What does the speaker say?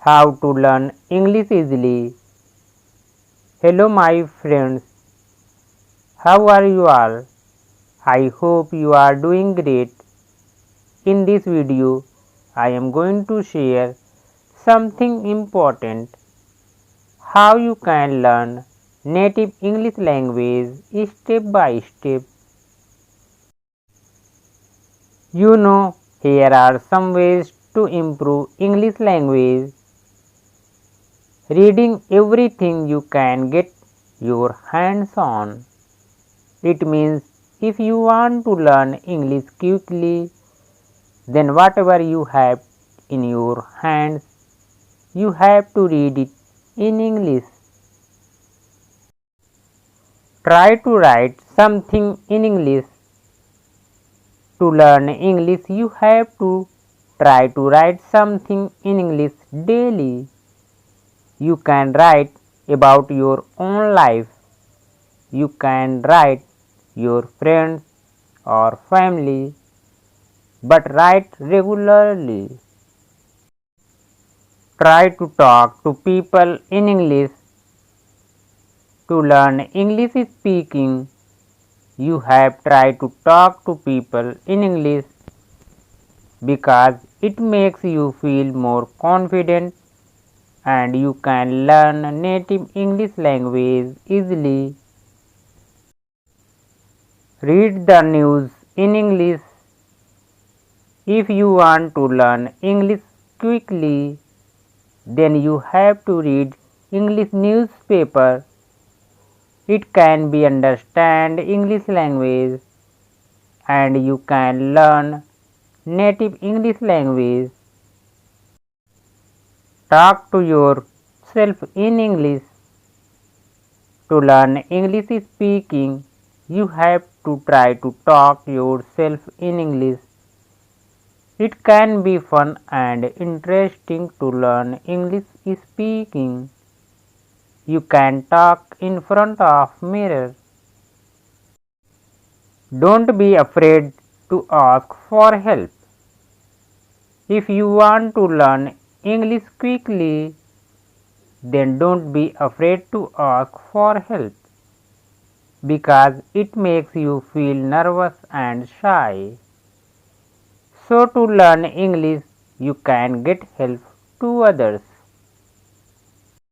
How to learn English easily. Hello my friends, how are you all? I hope you are doing great. In this video, I am going to share something important, how you can learn native English language step by step. Here are some ways to improve English language. Reading everything you can get your hands on. It means if you want to learn English quickly, then whatever you have in your hands, you have to read it in English. Try to write something in English. To learn English, you have to try to write something in English daily. You can write about your own life. You can write your friends or family, but write regularly. Try to talk to people in English. To learn English speaking, you have tried to talk to people in English because it makes you feel more confident and you can learn native English language easily. Read the news in English. If you want to learn English quickly, then you have to read English newspaper. It can be understand English language and you can learn native English language. Talk to yourself in English. To learn English speaking, you have to try to talk yourself in English. It can be fun and interesting to learn English speaking. You can talk in front of mirror. Don't be afraid to ask for help. If you want to learn English quickly, then don't be afraid to ask for help because it makes you feel nervous and shy. So to learn English, you can get help to others.